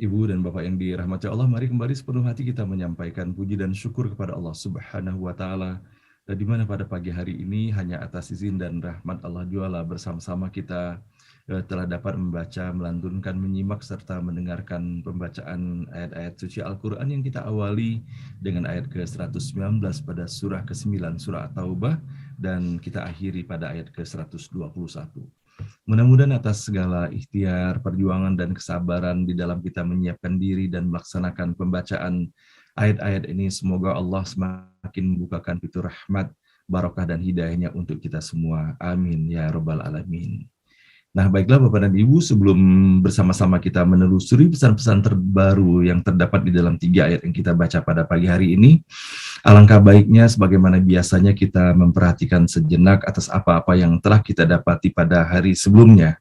Ibu dan Bapak yang dirahmati Allah, mari kembali sepenuh hati kita menyampaikan puji dan syukur kepada Allah Subhanahu wa taala. Di mana pada pagi hari ini hanya atas izin dan rahmat Allah Jualla bersama-sama kita telah dapat membaca, melantunkan, menyimak serta mendengarkan pembacaan ayat-ayat suci Al-Qur'an yang kita awali dengan ayat ke-119 pada surah ke-9 surah At-Taubah dan kita akhiri pada ayat ke-121. Mudah-mudahan atas segala ikhtiar, perjuangan, dan kesabaran di dalam kita menyiapkan diri dan melaksanakan pembacaan ayat-ayat ini, semoga Allah semakin membukakan pintu rahmat, barokah, dan hidayahnya untuk kita semua. Amin, ya Rabbal Alamin. Nah, baiklah Bapak dan Ibu, sebelum bersama-sama kita menelusuri pesan-pesan terbaru yang terdapat di dalam 3 ayat yang kita baca pada pagi hari ini, alangkah baiknya sebagaimana biasanya kita memperhatikan sejenak atas apa-apa yang telah kita dapati pada hari sebelumnya,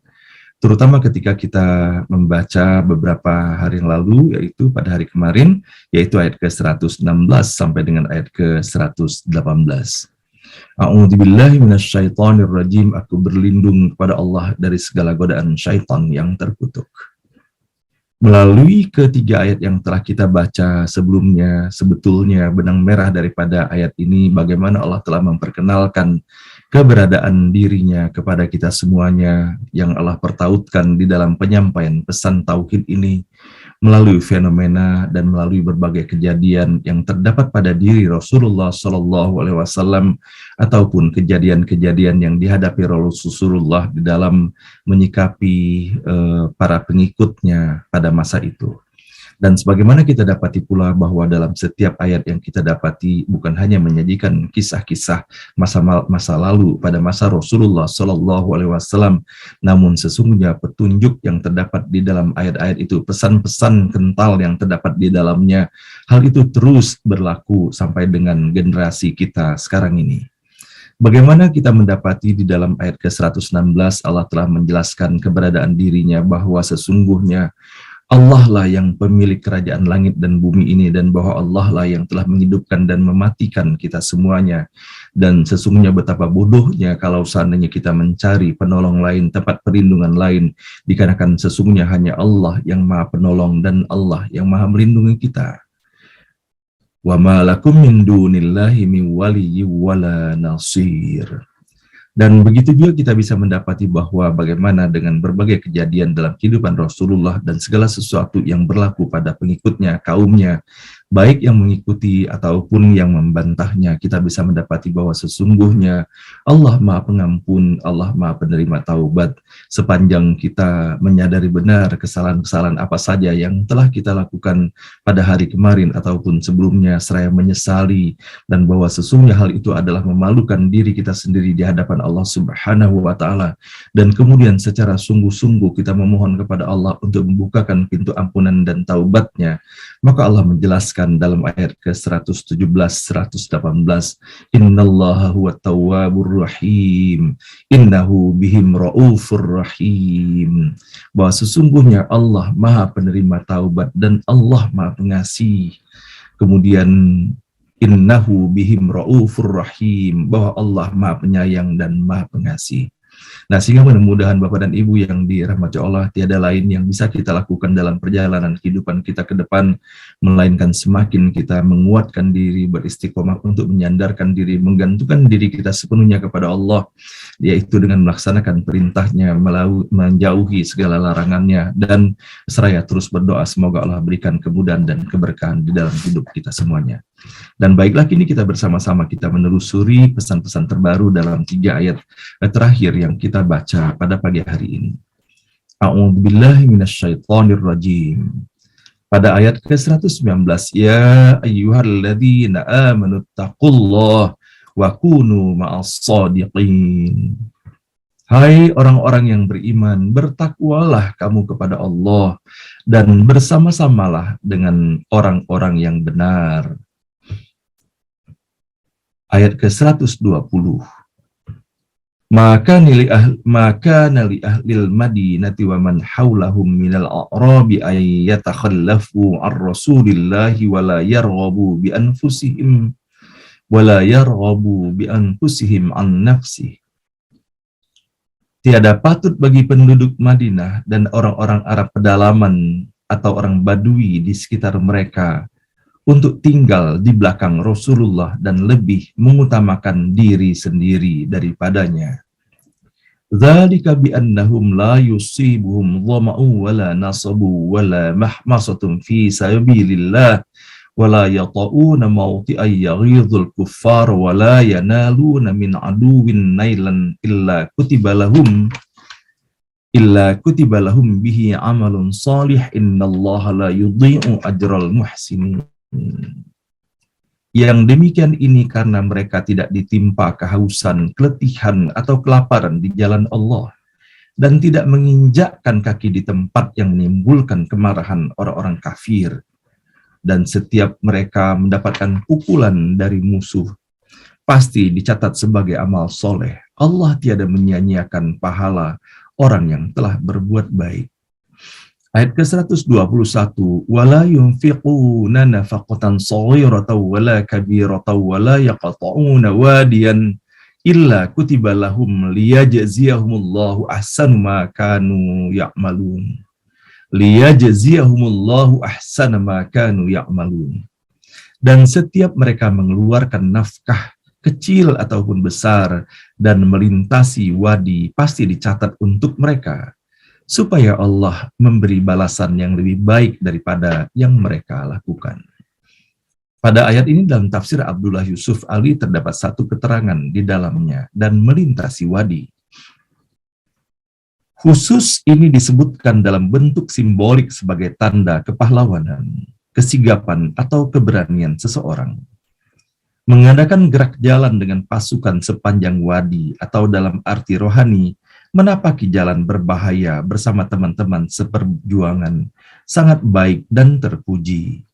terutama ketika kita membaca beberapa hari yang lalu, yaitu pada hari kemarin, yaitu ayat ke-116 sampai dengan ayat ke-118. A'udzubillahi minasyaitonirrajim. Aku berlindung kepada Allah dari segala godaan syaitan yang terkutuk. Melalui ketiga ayat yang telah kita baca sebelumnya, sebetulnya benang merah daripada ayat ini bagaimana Allah telah memperkenalkan keberadaan dirinya kepada kita semuanya yang Allah pertautkan di dalam penyampaian pesan tauhid ini melalui fenomena dan melalui berbagai kejadian yang terdapat pada diri Rasulullah SAW ataupun kejadian-kejadian yang dihadapi Rasulullah di dalam menyikapi para pengikutnya pada masa itu. Dan sebagaimana kita dapati pula bahwa dalam setiap ayat yang kita dapati bukan hanya menyajikan kisah-kisah masa lalu pada masa Rasulullah SAW, namun sesungguhnya petunjuk yang terdapat di dalam ayat-ayat itu, pesan-pesan kental yang terdapat di dalamnya, hal itu terus berlaku sampai dengan generasi kita sekarang ini. Bagaimana kita mendapati di dalam ayat ke-116 Allah telah menjelaskan keberadaan dirinya bahwa sesungguhnya Allah lah yang pemilik kerajaan langit dan bumi ini, dan bahwa Allah lah yang telah menghidupkan dan mematikan kita semuanya. Dan sesungguhnya betapa bodohnya kalau seandainya kita mencari penolong lain, tempat perlindungan lain, dikarenakan sesungguhnya hanya Allah yang maha penolong dan Allah yang maha melindungi kita. Wa ma lakum min dunillahi min waliyyin wala nasir. Dan begitu juga kita bisa mendapati bahwa bagaimana dengan berbagai kejadian dalam kehidupan Rasulullah dan segala sesuatu yang berlaku pada pengikutnya, kaumnya, baik yang mengikuti ataupun yang membantahnya, kita bisa mendapati bahwa sesungguhnya Allah Maha Pengampun, Allah Maha Penerima Taubat, sepanjang kita menyadari benar kesalahan-kesalahan apa saja yang telah kita lakukan pada hari kemarin ataupun sebelumnya, seraya menyesali, dan bahwa sesungguhnya hal itu adalah memalukan diri kita sendiri di hadapan Allah Subhanahu wa taala, dan kemudian secara sungguh-sungguh kita memohon kepada Allah untuk membukakan pintu ampunan dan taubatnya, maka Allah menjelaskan dalam ayat ke-117 118, innallaha huwa tawwabur rahim innahu bihim raufur rahim, bahwa sesungguhnya Allah Maha Penerima Taubat dan Allah Maha Pengasih. Kemudian innahu bihim raufur rahim, bahwa Allah Maha Penyayang dan Maha Pengasih. Nah, sehingga mudah-mudahan Bapak dan Ibu yang dirahmati Allah, tiada lain yang bisa kita lakukan dalam perjalanan kehidupan kita ke depan, melainkan semakin kita menguatkan diri, beristiqomah untuk menyandarkan diri, menggantungkan diri kita sepenuhnya kepada Allah, yaitu dengan melaksanakan perintahnya, menjauhi segala larangannya, dan seraya terus berdoa semoga Allah berikan kemudahan dan keberkahan di dalam hidup kita semuanya. Dan baiklah, kini kita bersama-sama kita menelusuri pesan-pesan terbaru dalam 3 ayat terakhir yang kita baca pada pagi hari ini. A'udzubillahi minasyaitonirrajim. Pada ayat ke-119, ya ayyuhalladzina amanu taqullaha wa kunu ma'as shadiqin. Hai orang-orang yang beriman, bertakwalah kamu kepada Allah dan bersama-samalah dengan orang-orang yang benar. Ayat ke-120. Maka nali ahlil madinati wa man haulahum minal a'rabi ay yatakhallafu ar rasulillahi wa la yarghabu bi anfusihim an nafsihi. Tiada patut bagi penduduk Madinah dan orang-orang Arab pedalaman atau orang Badui di sekitar mereka untuk tinggal di belakang Rasulullah dan lebih mengutamakan diri sendiri daripadanya. Dzalika biannahum la yusibuhum dhama'u wala nasabu wala mahmasatun fi sabilillah wala yata'una mawti'an yaghidhul kuffar wala yanaluna min aduwwin nailan illa kutiba lahum bihi amalun salih innallaha la yudhi'u ajral muhsinin. Yang demikian ini karena mereka tidak ditimpa kehausan, keletihan, atau kelaparan di jalan Allah, dan tidak menginjakkan kaki di tempat yang menimbulkan kemarahan orang-orang kafir. Dan setiap mereka mendapatkan pukulan dari musuh, pasti dicatat sebagai amal soleh. Allah tiada menyia-nyiakan pahala orang yang telah berbuat baik. Ayat ke-121, wala yunfiquna nafaqatan shaghiratan wala kabiratan wala yaqta'una wadiyan illa kutiba lahum liyajziyahumullahu ahsanu ma kanu ya'malun. Liyajziyahumullahu ahsana ma kanu ya'malun. Dan setiap mereka mengeluarkan nafkah kecil ataupun besar dan melintasi wadi, pasti dicatat untuk mereka, supaya Allah memberi balasan yang lebih baik daripada yang mereka lakukan. Pada ayat ini dalam tafsir Abdullah Yusuf Ali terdapat satu keterangan di dalamnya, dan melintasi wadi. Khusus ini disebutkan dalam bentuk simbolik sebagai tanda kepahlawanan, kesigapan, atau keberanian seseorang. Mengadakan gerak jalan dengan pasukan sepanjang wadi, atau dalam arti rohani, menapaki jalan berbahaya bersama teman-teman seperjuangan, sangat baik dan terpuji.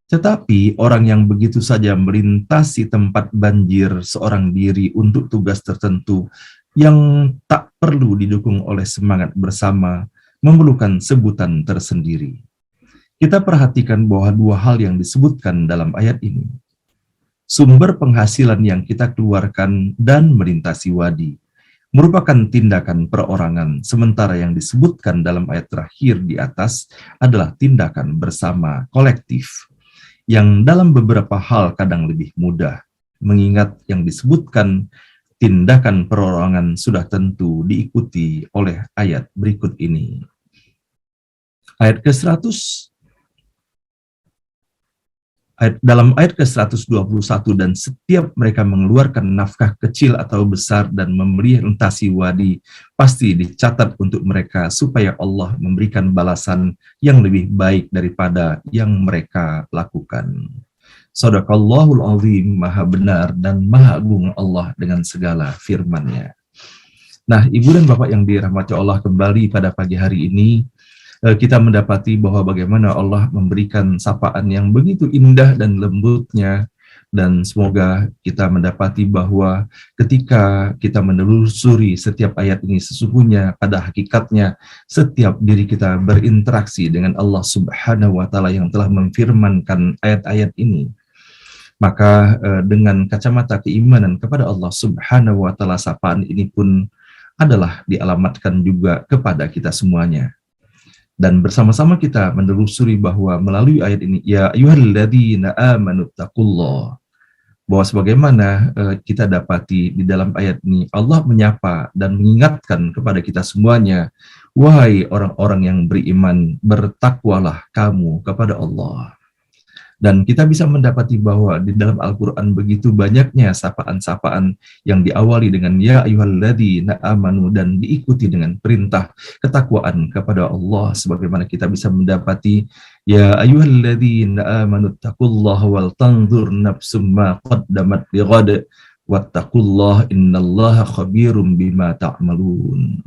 Tetapi orang yang begitu saja melintasi tempat banjir seorang diri untuk tugas tertentu yang tak perlu didukung oleh semangat bersama, memerlukan sebutan tersendiri. Kita perhatikan bahwa dua hal yang disebutkan dalam ayat ini. Sumber penghasilan yang kita keluarkan dan melintasi wadi merupakan tindakan perorangan, sementara yang disebutkan dalam ayat terakhir di atas adalah tindakan bersama kolektif, yang dalam beberapa hal kadang lebih mudah, mengingat yang disebutkan tindakan perorangan sudah tentu diikuti oleh ayat berikut ini. Ayat ke-100, dalam ayat ke-121, dan setiap mereka mengeluarkan nafkah kecil atau besar dan melintasi wadi, pasti dicatat untuk mereka supaya Allah memberikan balasan yang lebih baik daripada yang mereka lakukan. Shadaqallahul azim, maha benar dan maha agung Allah dengan segala firman-Nya. Nah, Ibu dan Bapak yang dirahmati Allah, kembali pada pagi hari ini kita mendapati bahwa bagaimana Allah memberikan sapaan yang begitu indah dan lembutnya, dan semoga kita mendapati bahwa ketika kita menelusuri setiap ayat ini, sesungguhnya pada hakikatnya setiap diri kita berinteraksi dengan Allah Subhanahu wa Ta'ala yang telah memfirmankan ayat-ayat ini. Maka dengan kacamata keimanan kepada Allah Subhanahu wa Ta'ala, sapaan ini pun adalah dialamatkan juga kepada kita semuanya. Dan bersama-sama kita menelusuri bahwa melalui ayat ini, ya ayyuhalladzina amanu taqullah, bahwa sebagaimana kita dapati di dalam ayat ini, Allah menyapa dan mengingatkan kepada kita semuanya, wahai orang-orang yang beriman, bertakwalah kamu kepada Allah. Dan kita bisa mendapati bahwa di dalam Al-Quran begitu banyaknya sapaan-sapaan yang diawali dengan ya ayyuhalladzina amanu dan diikuti dengan perintah ketakwaan kepada Allah, sebagaimana kita bisa mendapati ya ayyuhalladzina amanu taqullaha wal tanzur nafsum ma qaddamat lighad wattaqullaha innallaha khabirum bima ta'malun.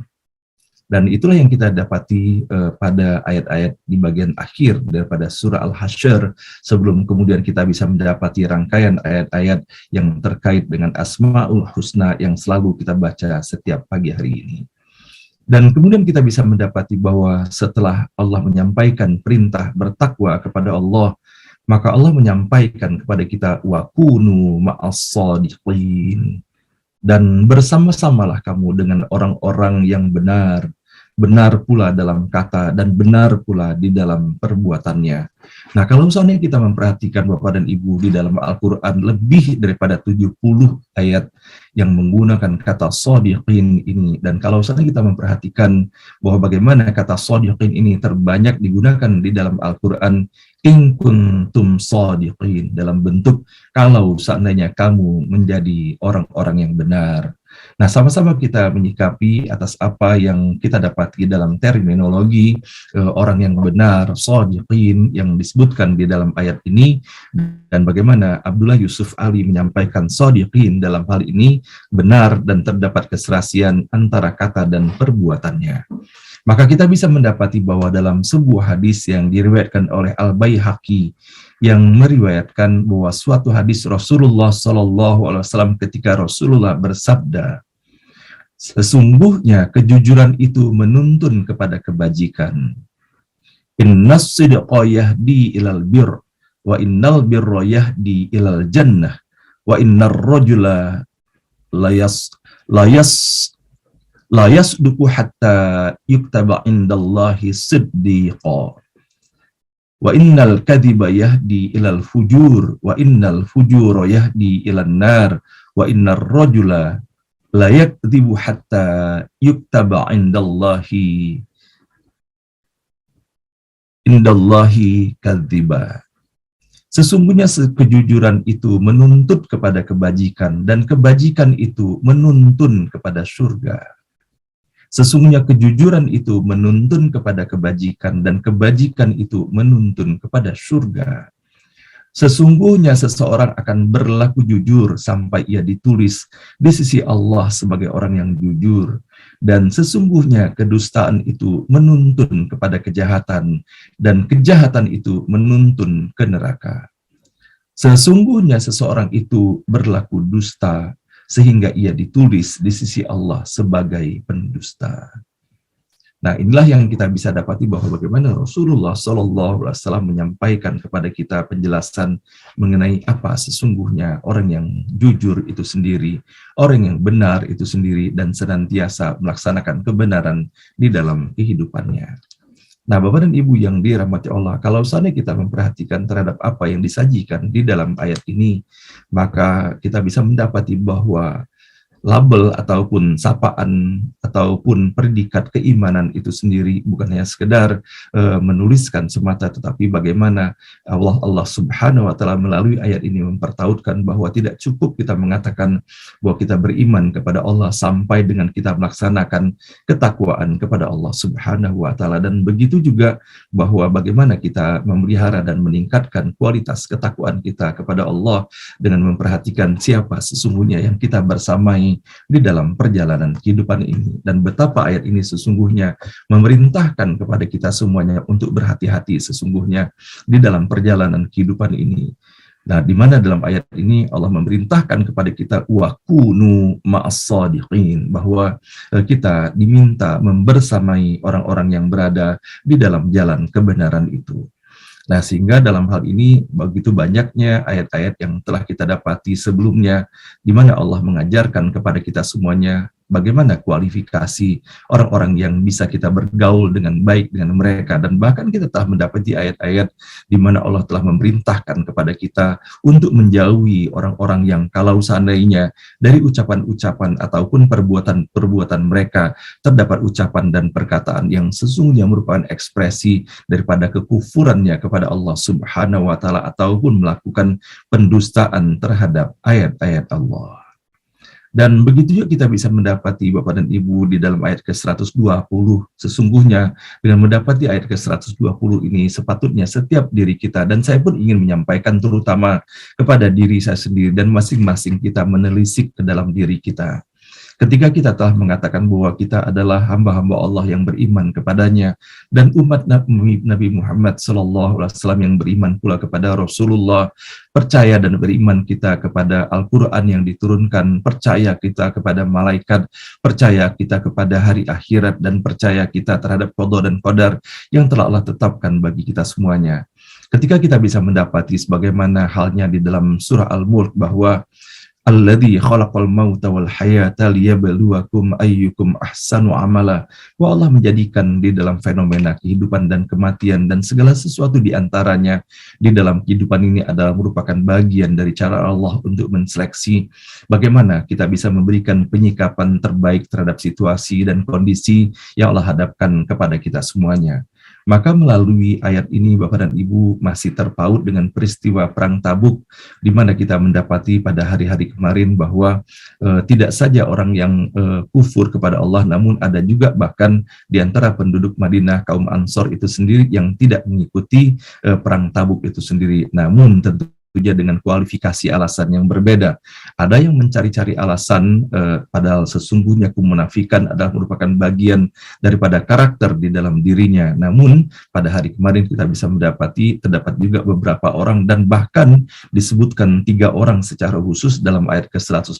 Dan itulah yang kita dapati pada ayat-ayat di bagian akhir daripada surah Al-Hasyr, sebelum kemudian kita bisa mendapati rangkaian ayat-ayat yang terkait dengan Asma'ul Husna yang selalu kita baca setiap pagi hari ini. Dan kemudian kita bisa mendapati bahwa setelah Allah menyampaikan perintah bertakwa kepada Allah, maka Allah menyampaikan kepada kita wa kunu ma'as shadiqin, dan bersama-samalah kamu dengan orang-orang yang benar, benar pula dalam kata, dan benar pula di dalam perbuatannya. Nah, kalau misalnya kita memperhatikan Bapak dan Ibu, di dalam Al-Quran lebih daripada 70 ayat yang menggunakan kata shodiqin ini, dan kalau misalnya kita memperhatikan bahwa bagaimana kata shodiqin ini terbanyak digunakan di dalam Al-Quran, in kuntum shodiqin, dalam bentuk kalau seandainya kamu menjadi orang-orang yang benar. Nah, sama-sama kita menyikapi atas apa yang kita dapati dalam terminologi orang yang benar, shodiqin, yang disebutkan di dalam ayat ini, dan bagaimana Abdullah Yusuf Ali menyampaikan shodiqin dalam hal ini benar dan terdapat keserasian antara kata dan perbuatannya. Maka kita bisa mendapati bahwa dalam sebuah hadis yang diriwayatkan oleh Al-Baihaqi, yang meriwayatkan bahwa suatu hadis Rasulullah SAW ketika Rasulullah bersabda, sesungguhnya kejujuran itu menuntun kepada kebajikan. Innas sidqa yahdi ilal bir, wa innal birra yahdi ilal jannah, wa innar rajula la yasduqu hatta yuktaba indallahi siddiqa, wa innal kadhiba yahdi ilal fujur, wa innal fujura yahdi ilan nar, wa innar rajula la yakdzibu hatta yuktaba indallahi kadziba. Sesungguhnya kejujuran itu menuntut kepada kebajikan, dan kebajikan itu menuntun kepada surga. Sesungguhnya kejujuran itu menuntun kepada kebajikan, dan kebajikan itu menuntun kepada surga. Sesungguhnya seseorang akan berlaku jujur sampai ia ditulis di sisi Allah sebagai orang yang jujur. Dan sesungguhnya kedustaan itu menuntun kepada kejahatan, dan kejahatan itu menuntun ke neraka. Sesungguhnya seseorang itu berlaku dusta sehingga ia ditulis di sisi Allah sebagai pendusta. Nah, inilah yang kita bisa dapati bahwa bagaimana Rasulullah SAW menyampaikan kepada kita penjelasan mengenai apa sesungguhnya orang yang jujur itu sendiri, orang yang benar itu sendiri, dan senantiasa melaksanakan kebenaran di dalam kehidupannya. Nah, Bapak dan Ibu yang dirahmati Allah, kalau seandainya kita memperhatikan terhadap apa yang disajikan di dalam ayat ini, maka kita bisa mendapati bahwa label ataupun sapaan ataupun predikat keimanan itu sendiri bukan hanya sekedar menuliskan semata, tetapi bagaimana Allah Subhanahu wa taala melalui ayat ini mempertautkan bahwa tidak cukup kita mengatakan bahwa kita beriman kepada Allah sampai dengan kita melaksanakan ketakwaan kepada Allah Subhanahu wa taala, dan begitu juga bahwa bagaimana kita memelihara dan meningkatkan kualitas ketakwaan kita kepada Allah dengan memperhatikan siapa sesungguhnya yang kita bersamai di dalam perjalanan kehidupan ini, dan betapa ayat ini sesungguhnya memerintahkan kepada kita semuanya untuk berhati-hati sesungguhnya di dalam perjalanan kehidupan ini. Nah, di mana dalam ayat ini Allah memerintahkan kepada kita wa kunu ma'as-shadiqin, bahwa kita diminta membersamai orang-orang yang berada di dalam jalan kebenaran itu. Nah, sehingga dalam hal ini begitu banyaknya ayat-ayat yang telah kita dapati sebelumnya, di mana Allah mengajarkan kepada kita semuanya bagaimana kualifikasi orang-orang yang bisa kita bergaul dengan baik dengan mereka, dan bahkan kita telah mendapati ayat-ayat di mana Allah telah memerintahkan kepada kita untuk menjauhi orang-orang yang kalau seandainya dari ucapan-ucapan ataupun perbuatan-perbuatan mereka terdapat ucapan dan perkataan yang sesungguhnya merupakan ekspresi daripada kekufurannya kepada Allah Subhanahu wa taala ataupun melakukan pendustaan terhadap ayat-ayat Allah. Dan begitu juga kita bisa mendapati Bapak dan Ibu di dalam ayat ke-120, sesungguhnya dengan mendapati ayat ke-120 ini sepatutnya setiap diri kita, dan saya pun ingin menyampaikan terutama kepada diri saya sendiri dan masing-masing kita menelisik ke dalam diri kita. Ketika kita telah mengatakan bahwa kita adalah hamba-hamba Allah yang beriman kepadanya, dan umat Nabi Muhammad SAW yang beriman pula kepada Rasulullah, percaya dan beriman kita kepada Al-Quran yang diturunkan, percaya kita kepada malaikat, percaya kita kepada hari akhirat, dan percaya kita terhadap qada dan qadar yang telah Allah tetapkan bagi kita semuanya. Ketika kita bisa mendapati sebagaimana halnya di dalam surah Al-Mulk bahwa Alladzi khalaqal mauta wal hayata liyabluwakum ayyukum ahsanu amala. Bahwa Allah menjadikan di dalam fenomena kehidupan dan kematian dan segala sesuatu di antaranya di dalam kehidupan ini adalah merupakan bagian dari cara Allah untuk menseleksi bagaimana kita bisa memberikan penyikapan terbaik terhadap situasi dan kondisi yang Allah hadapkan kepada kita semuanya. Maka melalui ayat ini Bapak dan Ibu masih terpaut dengan peristiwa Perang Tabuk, di mana kita mendapati pada hari-hari kemarin bahwa tidak saja orang yang kufur kepada Allah, namun ada juga bahkan di antara penduduk Madinah, kaum Ansor itu sendiri yang tidak mengikuti Perang Tabuk itu sendiri. Namun tentu dengan kualifikasi alasan yang berbeda. Ada yang mencari-cari alasan, padahal sesungguhnya kemunafikan adalah merupakan bagian daripada karakter di dalam dirinya. Namun pada hari kemarin kita bisa mendapati terdapat juga beberapa orang dan bahkan disebutkan 3 orang secara khusus dalam ayat ke-118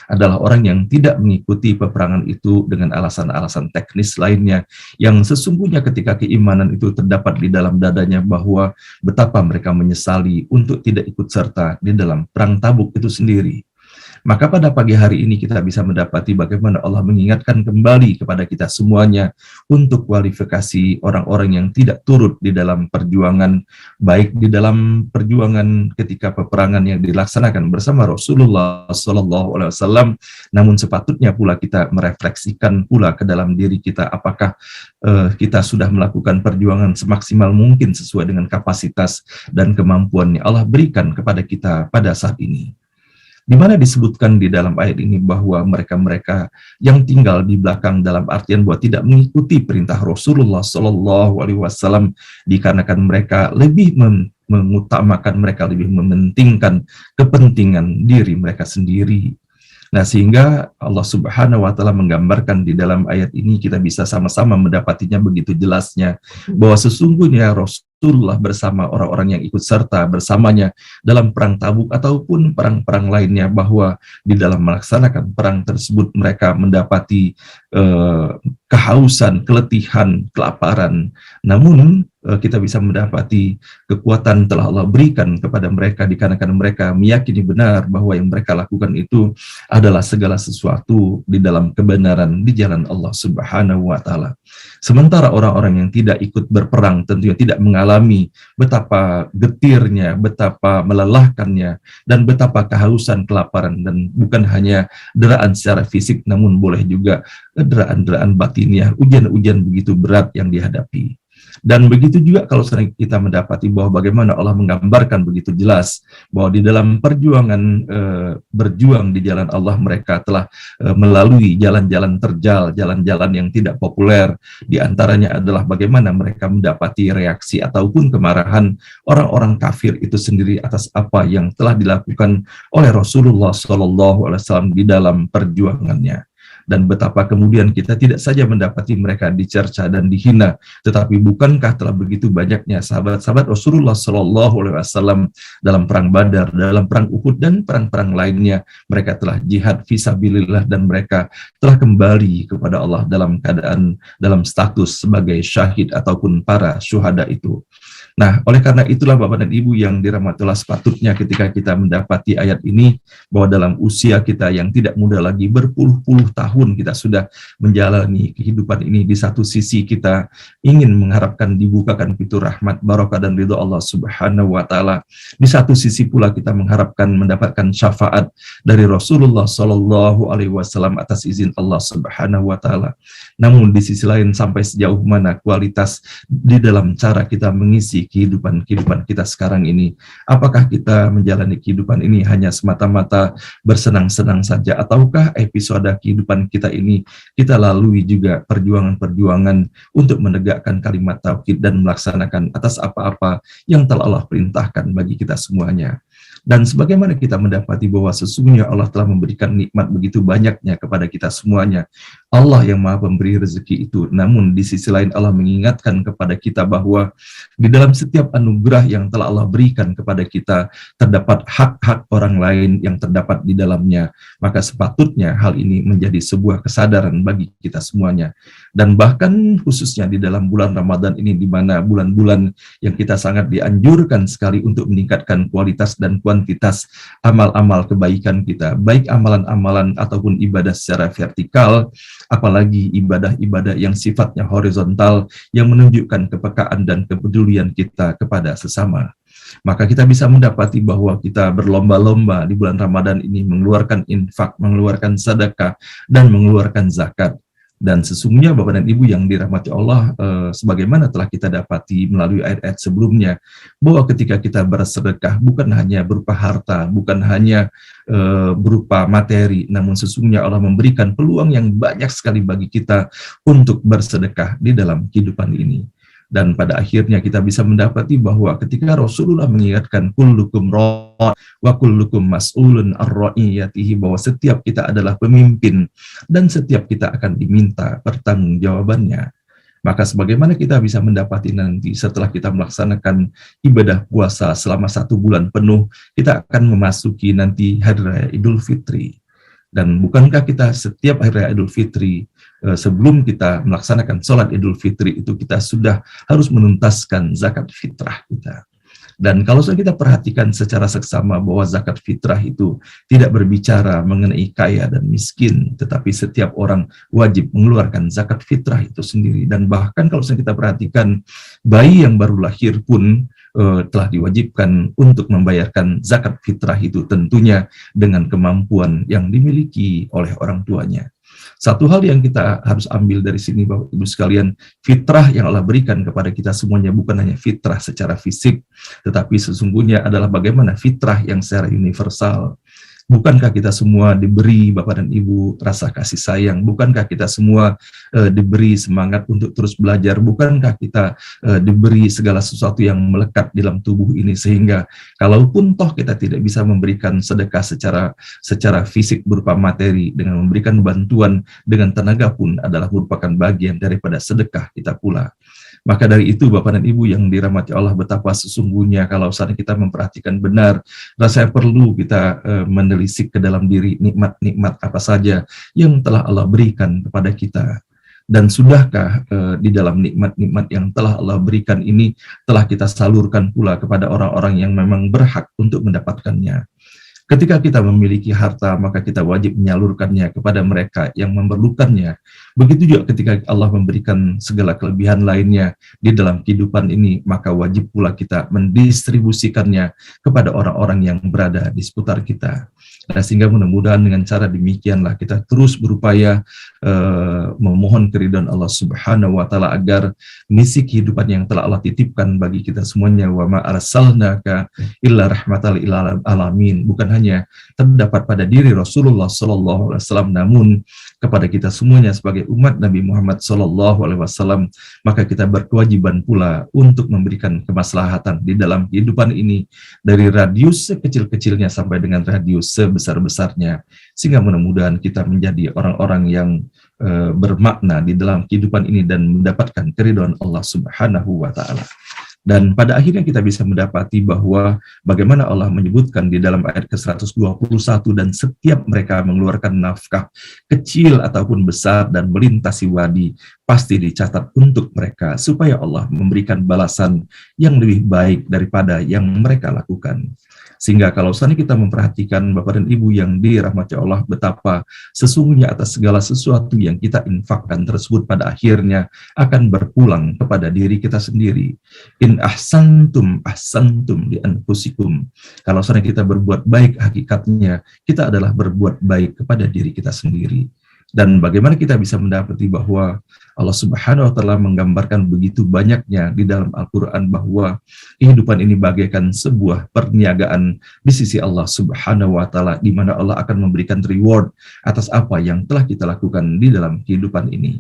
adalah orang yang tidak mengikuti peperangan itu dengan alasan-alasan teknis lainnya yang sesungguhnya ketika keimanan itu terdapat di dalam dadanya bahwa betapa mereka menyesali untuk tidak ikut serta di dalam Perang Tabuk itu sendiri. Maka pada pagi hari ini kita bisa mendapati bagaimana Allah mengingatkan kembali kepada kita semuanya untuk kualifikasi orang-orang yang tidak turut di dalam perjuangan, baik di dalam perjuangan ketika peperangan yang dilaksanakan bersama Rasulullah SAW, namun sepatutnya pula kita merefleksikan pula ke dalam diri kita apakah kita sudah melakukan perjuangan semaksimal mungkin sesuai dengan kapasitas dan kemampuan yang Allah berikan kepada kita pada saat ini. Di mana disebutkan di dalam ayat ini bahwa mereka-mereka yang tinggal di belakang dalam artian bahwa tidak mengikuti perintah Rasulullah SAW dikarenakan mereka lebih mengutamakan, mereka lebih mementingkan kepentingan diri mereka sendiri. Nah, sehingga Allah Subhanahu wa Ta'ala menggambarkan di dalam ayat ini, kita bisa sama-sama mendapatinya begitu jelasnya bahwa sesungguhnya Rasulullah bersama orang-orang yang ikut serta bersamanya dalam Perang Tabuk ataupun perang-perang lainnya, bahwa di dalam melaksanakan perang tersebut mereka mendapati kehausan, keletihan, kelaparan. Namun kita bisa mendapati kekuatan telah Allah berikan kepada mereka dikarenakan mereka meyakini benar bahwa yang mereka lakukan itu adalah segala sesuatu di dalam kebenaran di jalan Allah Subhanahu wa Ta'ala. Sementara orang-orang yang tidak ikut berperang tentunya tidak mengalami betapa getirnya, betapa melelahkannya, dan betapa kehausan, kelaparan, dan bukan hanya deraan secara fisik, namun boleh juga deraan-deraan batiniah, ujian-ujian begitu berat yang dihadapi. Dan begitu juga kalau sering kita mendapati bahwa bagaimana Allah menggambarkan begitu jelas bahwa di dalam perjuangan berjuang di jalan Allah mereka telah melalui jalan-jalan terjal, jalan-jalan yang tidak populer. Di antaranya adalah bagaimana mereka mendapati reaksi ataupun kemarahan orang-orang kafir itu sendiri atas apa yang telah dilakukan oleh Rasulullah SAW di dalam perjuangannya. Dan betapa kemudian kita tidak saja mendapati mereka dicerca dan dihina, tetapi bukankah telah begitu banyaknya sahabat-sahabat Rasulullah SAW dalam perang Badar, dalam perang Uhud, dan perang-perang lainnya, mereka telah jihad fisabilillah dan mereka telah kembali kepada Allah dalam keadaan, dalam status sebagai syahid ataupun para syuhada itu. Nah, oleh karena itulah Bapak dan Ibu yang dirahmati Allah, sepatutnya ketika kita mendapati ayat ini, bahwa dalam usia kita yang tidak muda lagi, berpuluh-puluh tahun kita sudah menjalani kehidupan ini, di satu sisi kita ingin mengharapkan dibukakan pintu rahmat, barokah, dan ridho Allah Subhanahu wa Ta'ala. Di satu sisi pula kita mengharapkan mendapatkan syafaat dari Rasulullah SAW atas izin Allah Subhanahu wa Ta'ala. Namun di sisi lain, sampai sejauh mana kualitas di dalam cara kita mengisi kehidupan kita sekarang ini? Apakah kita menjalani kehidupan ini hanya semata-mata bersenang-senang saja, ataukah episode kehidupan kita ini kita lalui juga perjuangan-perjuangan untuk menegakkan kalimat tauhid dan melaksanakan atas apa-apa yang telah Allah perintahkan bagi kita semuanya? Dan sebagaimana kita mendapati bahwa sesungguhnya Allah telah memberikan nikmat begitu banyaknya kepada kita semuanya. Allah yang Maha Pemberi rezeki itu. Namun di sisi lain Allah mengingatkan kepada kita bahwa di dalam setiap anugerah yang telah Allah berikan kepada kita terdapat hak-hak orang lain yang terdapat di dalamnya. Maka sepatutnya hal ini menjadi sebuah kesadaran bagi kita semuanya. Dan bahkan khususnya di dalam bulan Ramadan ini, di mana bulan-bulan yang kita sangat dianjurkan sekali untuk meningkatkan kualitas dan kuantitas amal-amal kebaikan kita, baik amalan-amalan ataupun ibadah secara vertikal, apalagi ibadah-ibadah yang sifatnya horizontal yang menunjukkan kepekaan dan kepedulian kita kepada sesama. Maka kita bisa mendapati bahwa kita berlomba-lomba di bulan Ramadan ini mengeluarkan infak, mengeluarkan sedekah, dan mengeluarkan zakat. Dan sesungguhnya Bapak dan Ibu yang dirahmati Allah, sebagaimana telah kita dapati melalui ayat-ayat sebelumnya, bahwa ketika kita bersedekah bukan hanya berupa harta, bukan hanya berupa materi, namun sesungguhnya Allah memberikan peluang yang banyak sekali bagi kita untuk bersedekah di dalam kehidupan ini. Dan pada akhirnya kita bisa mendapati bahwa ketika Rasulullah mengingatkan kullukum ra' wa kullukum mas'ulun ar-ra'iyatihi, bahwa setiap kita adalah pemimpin dan setiap kita akan diminta pertanggungjawabannya. Maka sebagaimana kita bisa mendapati nanti setelah kita melaksanakan ibadah puasa selama 1 bulan penuh, kita akan memasuki nanti Hari Raya Idul Fitri. Dan bukankah kita setiap Hari Raya Idul Fitri, sebelum kita melaksanakan sholat Idul Fitri itu kita sudah harus menuntaskan zakat fitrah kita. Dan kalau kita perhatikan secara seksama bahwa zakat fitrah itu tidak berbicara mengenai kaya dan miskin, tetapi setiap orang wajib mengeluarkan zakat fitrah itu sendiri. Dan bahkan kalau kita perhatikan, bayi yang baru lahir pun telah diwajibkan untuk membayarkan zakat fitrah itu, tentunya dengan kemampuan yang dimiliki oleh orang tuanya. Satu hal yang kita harus ambil dari sini, Bapak Ibu sekalian, fitrah yang Allah berikan kepada kita semuanya bukan hanya fitrah secara fisik, tetapi sesungguhnya adalah bagaimana fitrah yang secara universal. Bukankah kita semua diberi, Bapak dan Ibu, rasa kasih sayang? Bukankah kita semua diberi semangat untuk terus belajar? Bukankah kita diberi segala sesuatu yang melekat dalam tubuh ini, sehingga kalaupun toh kita tidak bisa memberikan sedekah secara fisik berupa materi, dengan memberikan bantuan dengan tenaga pun adalah merupakan bagian daripada sedekah kita pula. Maka dari itu Bapak dan Ibu yang dirahmati Allah, betapa sesungguhnya kalau saat kita memperhatikan benar, rasanya perlu kita menelisik ke dalam diri nikmat-nikmat apa saja yang telah Allah berikan kepada kita. Dan sudahkah di dalam nikmat-nikmat yang telah Allah berikan ini telah kita salurkan pula kepada orang-orang yang memang berhak untuk mendapatkannya. Ketika kita memiliki harta, maka kita wajib menyalurkannya kepada mereka yang memerlukannya. Begitu juga ketika Allah memberikan segala kelebihan lainnya di dalam kehidupan ini, maka wajib pula kita mendistribusikannya kepada orang-orang yang berada di seputar kita. Nah, sehingga mudah-mudahan dengan cara demikianlah kita terus berupaya memohon keridhaan Allah Subhanahu wa Ta'ala agar misi kehidupan yang telah Allah titipkan bagi kita semuanya, wa ma arsalnaka illa rahmatal lil alamin, bukan hanya terdapat pada diri Rasulullah sallallahu alaihi wasallam, namun kepada kita semuanya sebagai umat Nabi Muhammad sallallahu alaihi wasallam, maka kita berkewajiban pula untuk memberikan kemaslahatan di dalam kehidupan ini, dari radius sekecil-kecilnya sampai dengan radius sebesar-besarnya, sehingga mudah-mudahan kita menjadi orang-orang yang bermakna di dalam kehidupan ini dan mendapatkan keridhaan Allah Subhanahu wa Ta'ala. Dan pada akhirnya kita bisa mendapati bahwa bagaimana Allah menyebutkan di dalam ayat ke-121, dan setiap mereka mengeluarkan nafkah kecil ataupun besar dan melintasi wadi, pasti dicatat untuk mereka supaya Allah memberikan balasan yang lebih baik daripada yang mereka lakukan. Sehingga kalau saat kita memperhatikan Bapak dan Ibu yang dirahmati Allah, betapa sesungguhnya atas segala sesuatu yang kita infakkan tersebut pada akhirnya akan berpulang kepada diri kita sendiri. In ahsantum li anfusikum. Kalau saat kita berbuat baik, hakikatnya kita adalah berbuat baik kepada diri kita sendiri. Dan bagaimana kita bisa mendapati bahwa Allah Subhanahu wa Ta'ala menggambarkan begitu banyaknya di dalam Al-Quran bahwa kehidupan ini bagaikan sebuah perniagaan di sisi Allah Subhanahu wa Ta'ala, di mana Allah akan memberikan reward atas apa yang telah kita lakukan di dalam kehidupan ini.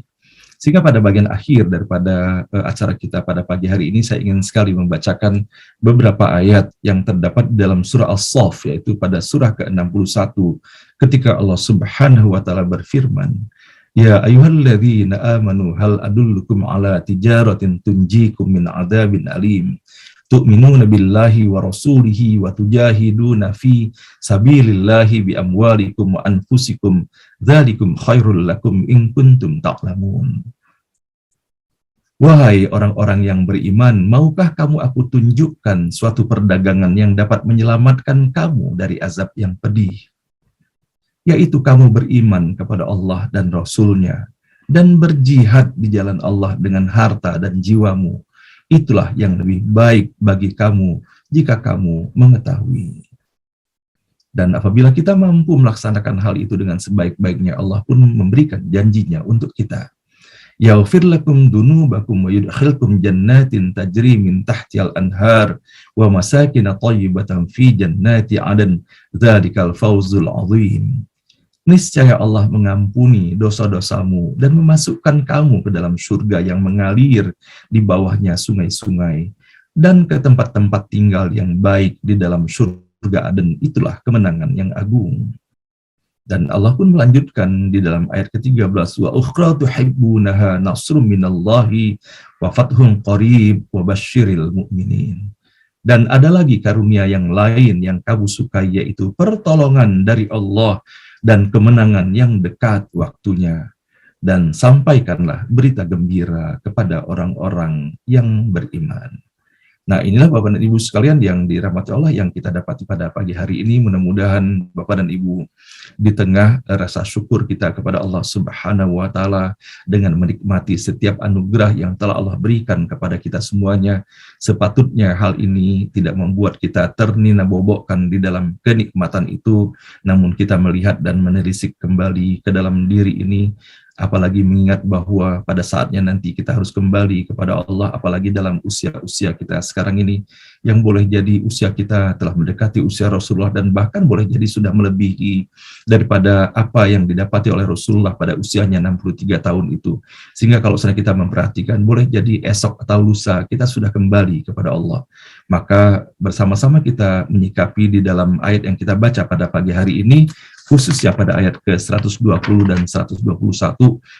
Sehingga pada bagian akhir daripada acara kita pada pagi hari ini, saya ingin sekali membacakan beberapa ayat yang terdapat dalam surah As-Saff, yaitu pada surah ke-61, ketika Allah Subhanahu wa Ta'ala berfirman, Ya ayyuhalladzina amanu hal adullukum ala tijaratin tunjikum min adzabin alim tu'minuna billahi wa rasulihi wa tujahiduna fi sabilillahi bi amwalikum wa anfusikum dzalikum khairul lakum in kuntum ta'lamun. Wahai orang-orang yang beriman, maukah kamu aku tunjukkan suatu perdagangan yang dapat menyelamatkan kamu dari azab yang pedih? Yaitu kamu beriman kepada Allah dan Rasul-Nya, dan berjihad di jalan Allah dengan harta dan jiwamu. Itulah yang lebih baik bagi kamu jika kamu mengetahui. Dan apabila kita mampu melaksanakan hal itu dengan sebaik-baiknya, Allah pun memberikan janjinya untuk kita. Yaghfir lakum dunubakum wa yudkhilkum jannatin tajri min tahtihal anhar wa masakin thayyibatan fi jannati 'adn dzalikal fawzul 'azim. Niscaya Allah mengampuni dosa-dosamu dan memasukkan kamu ke dalam surga yang mengalir di bawahnya sungai-sungai dan ke tempat-tempat tinggal yang baik di dalam surga Aden. Itulah kemenangan yang agung. Dan Allah pun melanjutkan di dalam ayat ke-13, wa ukhra tuhibbunaha nasrum minallahi wa fathun qarib wa basyiril mu'minin. Dan ada lagi karunia yang lain yang kamu sukai, yaitu pertolongan dari Allah dan kemenangan yang dekat waktunya. Dan sampaikanlah berita gembira kepada orang-orang yang beriman. Nah, inilah Bapak dan Ibu sekalian yang dirahmati Allah yang kita dapati pada pagi hari ini. Mudah-mudahan Bapak dan Ibu di tengah rasa syukur kita kepada Allah Subhanahu wa Ta'ala dengan menikmati setiap anugerah yang telah Allah berikan kepada kita semuanya, sepatutnya hal ini tidak membuat kita ternina-bobokkan di dalam kenikmatan itu, namun kita melihat dan menelisik kembali ke dalam diri ini, apalagi mengingat bahwa pada saatnya nanti kita harus kembali kepada Allah, apalagi dalam usia-usia kita sekarang ini, yang boleh jadi usia kita telah mendekati usia Rasulullah, dan bahkan boleh jadi sudah melebihi daripada apa yang didapati oleh Rasulullah pada usianya 63 tahun itu. Sehingga kalau misalnya kita memperhatikan, boleh jadi esok atau lusa kita sudah kembali kepada Allah. Maka bersama-sama kita menyikapi di dalam ayat yang kita baca pada pagi hari ini, khususnya pada ayat ke-120 dan 121,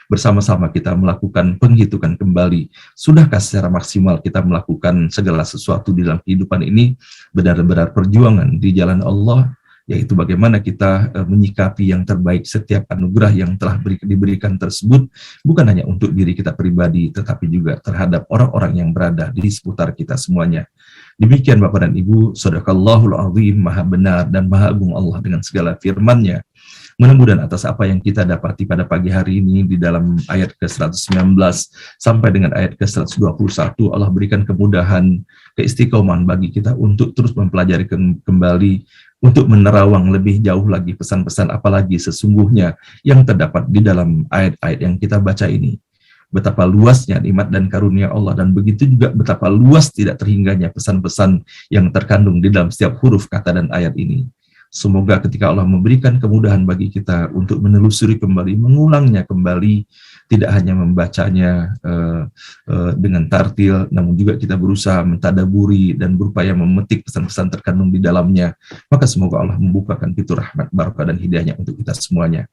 bersama-sama kita melakukan penghitungan kembali. Sudahkah secara maksimal kita melakukan segala sesuatu di dalam kehidupan ini, benar-benar perjuangan di jalan Allah, yaitu bagaimana kita menyikapi yang terbaik setiap anugerah yang telah diberikan tersebut, bukan hanya untuk diri kita pribadi, tetapi juga terhadap orang-orang yang berada di seputar kita semuanya. Demikian Bapak dan Ibu, Shadaqallahul Azim, Maha benar dan Maha agung Allah dengan segala firman-Nya. Mudah-mudahan atas apa yang kita dapati pada pagi hari ini di dalam ayat ke-119 sampai dengan ayat ke-121, Allah berikan kemudahan, keistiqomahan bagi kita untuk terus mempelajari kembali, untuk menerawang lebih jauh lagi pesan-pesan apalagi sesungguhnya yang terdapat di dalam ayat-ayat yang kita baca ini. Betapa luasnya nikmat dan karunia Allah, dan begitu juga betapa luas tidak terhingganya pesan-pesan yang terkandung di dalam setiap huruf kata dan ayat ini. Semoga ketika Allah memberikan kemudahan bagi kita untuk menelusuri kembali, mengulangnya kembali, tidak hanya membacanya dengan tartil, namun juga kita berusaha mentadaburi dan berupaya memetik pesan-pesan terkandung di dalamnya. Maka semoga Allah membukakan pintu rahmat, barakah dan hidayahnya untuk kita semuanya.